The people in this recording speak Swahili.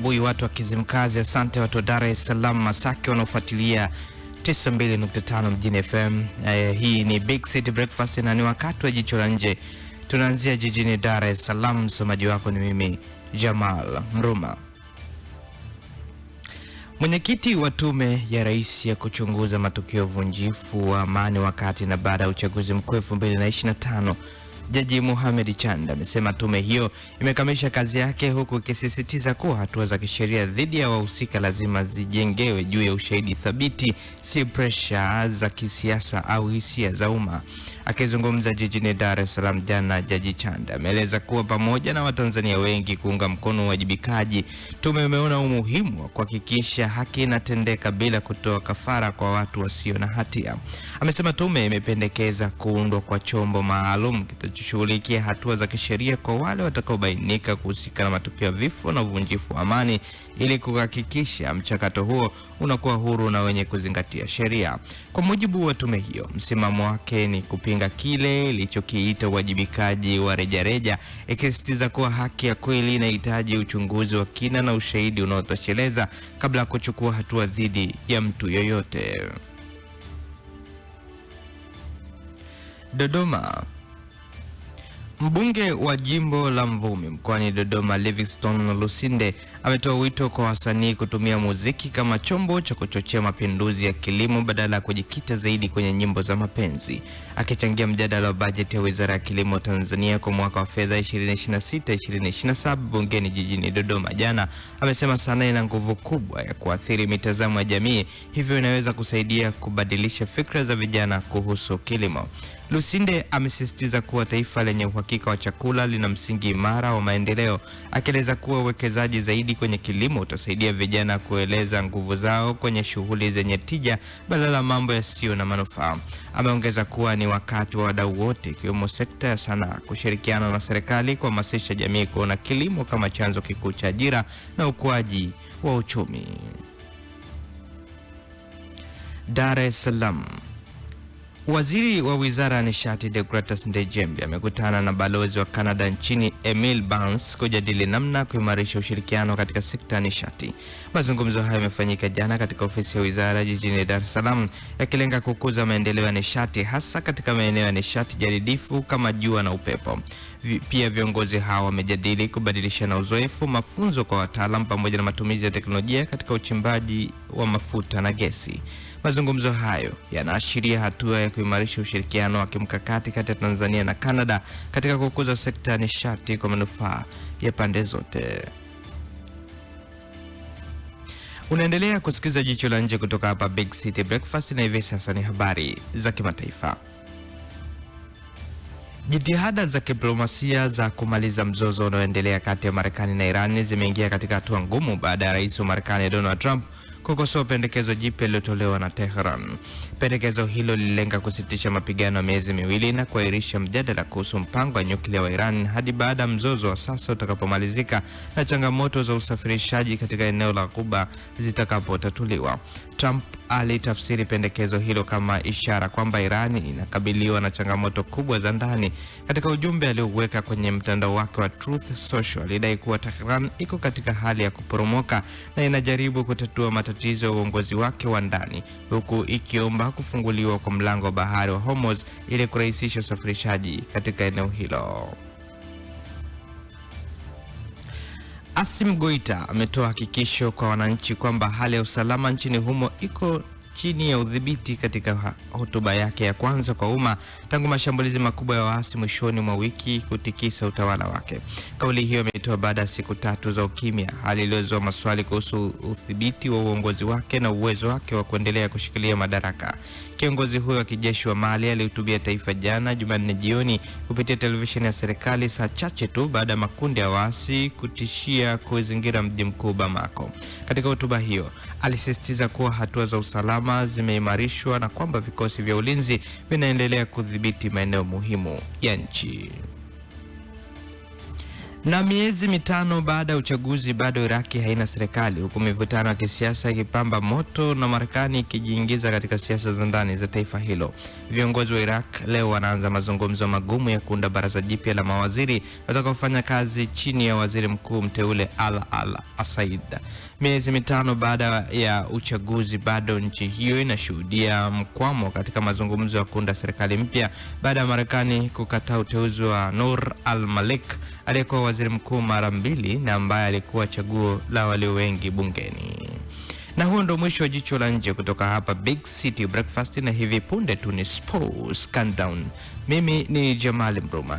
asubuhi watu wa Kizimkazi. Asante watu wa Dar es Salaam, Masaki wanaofuatilia 92.5 mjini FM. Hii ni Big City Breakfast na ni wakati wa jicho la nje. Tunaanzia jijini Dar es Salaam. Msomaji wako ni mimi Jamal Mruma. Mwenyekiti wa tume ya rais ya kuchunguza matukio ya uvunjifu wa amani wakati na baada ya uchaguzi mkuu 2025 Jaji Mohamed Chande amesema tume hiyo imekamilisha kazi yake, huku ikisisitiza kuwa hatua za kisheria dhidi ya wahusika lazima zijengewe juu ya ushahidi thabiti, si pressure za kisiasa au hisia za umma. Akizungumza jijini Dar es Salaam jana, Jaji Chande ameeleza kuwa pamoja na Watanzania wengi kuunga mkono uwajibikaji, tume imeona umuhimu wa kuhakikisha haki inatendeka bila kutoa kafara kwa watu wasio na hatia. Amesema tume imependekeza kuundwa kwa chombo maalum kitakachoshughulikia hatua za kisheria kwa wale watakaobainika kuhusika na matukio ya vifo na uvunjifu wa amani, ili kuhakikisha mchakato huo unakuwa huru na wenye kuzingatia sheria. Kwa mujibu wa tume hiyo, msimamo wake ni kupinga kile ilichokiita uwajibikaji wa rejareja, ikisisitiza kuwa haki ya kweli inahitaji uchunguzi wa kina na ushahidi unaotosheleza kabla ya kuchukua hatua dhidi ya mtu yoyote. Dodoma. Mbunge wa jimbo la Mvumi mkoani Dodoma, Livingstone Lusinde, ametoa wito kwa wasanii kutumia muziki kama chombo cha kuchochea mapinduzi ya kilimo badala ya kujikita zaidi kwenye nyimbo za mapenzi. Akichangia mjadala wa bajeti ya Wizara ya Kilimo Tanzania kwa mwaka wa fedha 2026-2027 bungeni jijini Dodoma jana, amesema sanaa ina nguvu kubwa ya kuathiri mitazamo ya jamii, hivyo inaweza kusaidia kubadilisha fikra za vijana kuhusu kilimo. Lusinde amesisitiza kuwa taifa lenye uhakika wa chakula lina msingi imara wa maendeleo, akieleza kuwa uwekezaji zaidi kwenye kilimo utasaidia vijana kueleza nguvu zao kwenye shughuli zenye tija badala mambo yasiyo na manufaa. Ameongeza kuwa ni wakati wa wadau wote ikiwemo sekta ya sanaa kushirikiana na serikali kuhamasisha jamii kuona kilimo kama chanzo kikuu cha ajira na ukuaji wa uchumi. Dar es Salaam. Waziri wa Wizara ya Nishati Deogratias Ndejembi amekutana na balozi wa Canada nchini Emil Barnes kujadili namna kuimarisha ushirikiano katika sekta ya nishati. Mazungumzo hayo yamefanyika jana katika ofisi ya wizara jijini Dar es Salaam, yakilenga kukuza maendeleo ya nishati hasa katika maeneo ya nishati jadidifu kama jua na upepo. Pia viongozi hao wamejadili kubadilishana uzoefu, mafunzo kwa wataalamu pamoja na matumizi ya teknolojia katika uchimbaji wa mafuta na gesi. Mazungumzo hayo yanaashiria hatua ya kuimarisha ushirikiano wa kimkakati kati ya Tanzania na Canada katika kukuza sekta ya nishati kwa manufaa ya pande zote. Unaendelea kusikiza jicho la nje kutoka hapa Big City Breakfast, na hivi sasa ni habari za kimataifa. Jitihada za diplomasia za kumaliza mzozo unaoendelea kati ya Marekani na Iran zimeingia katika hatua ngumu baada ya rais wa Marekani Donald Trump kukosoa pendekezo jipya lilotolewa na Tehran. Pendekezo hilo lilenga kusitisha mapigano ya miezi miwili na kuahirisha mjadala kuhusu mpango wa nyuklia wa Iran hadi baada ya mzozo wa sasa utakapomalizika na changamoto za usafirishaji katika eneo la Ghuba zitakapotatuliwa. Trump alitafsiri pendekezo hilo kama ishara kwamba Iran inakabiliwa na changamoto kubwa za ndani. Katika ujumbe alioweka kwenye mtandao wake wa Truth Social, alidai kuwa Tehran iko katika hali ya kuporomoka na inajaribu kutatua matatizo ya uongozi wake wa ndani, huku ikiomba kufunguliwa kwa mlango wa bahari wa Hormuz ili kurahisisha usafirishaji katika eneo hilo. Assim Goita ametoa hakikisho kwa wananchi kwamba hali ya usalama nchini humo iko chini ya udhibiti katika hotuba yake ya kwanza kwa umma tangu mashambulizi makubwa ya waasi mwishoni mwa wiki kutikisa utawala wake. Kauli hiyo ametoa baada ya siku 3 za ukimya, hali iliyozua maswali kuhusu udhibiti wa uongozi wake na uwezo wake wa kuendelea kushikilia madaraka. Kiongozi huyo wa kijeshi wa Mali alihutubia taifa jana Jumanne jioni kupitia televisheni ya serikali saa chache tu baada ya makundi ya waasi kutishia kuzingira mji mkuu Bamako. Katika hotuba hiyo, alisisitiza kuwa hatua za usalama zimeimarishwa na kwamba vikosi vya ulinzi vinaendelea kudhibiti maeneo muhimu ya nchi. Na miezi mitano baada ya uchaguzi bado Iraki haina serikali, huku mivutano ya kisiasa ikipamba moto na Marekani ikijiingiza katika siasa za ndani za taifa hilo. Viongozi wa Iraq leo wanaanza mazungumzo magumu ya kuunda baraza jipya la mawaziri watakaofanya kazi chini ya waziri mkuu mteule Al-Asad. Miezi mitano baada ya uchaguzi bado nchi hiyo inashuhudia mkwamo katika mazungumzo ya kuunda serikali mpya baada ya Marekani kukataa uteuzi wa Nur al-Malik aliyekuwa waziri mkuu mara mbili na ambaye alikuwa chaguo la walio wengi bungeni. Na huo ndo mwisho wa jicho la nje kutoka hapa Big City Breakfast, na hivi punde tu ni Sports Countdown. Mimi ni Jamal Mruma.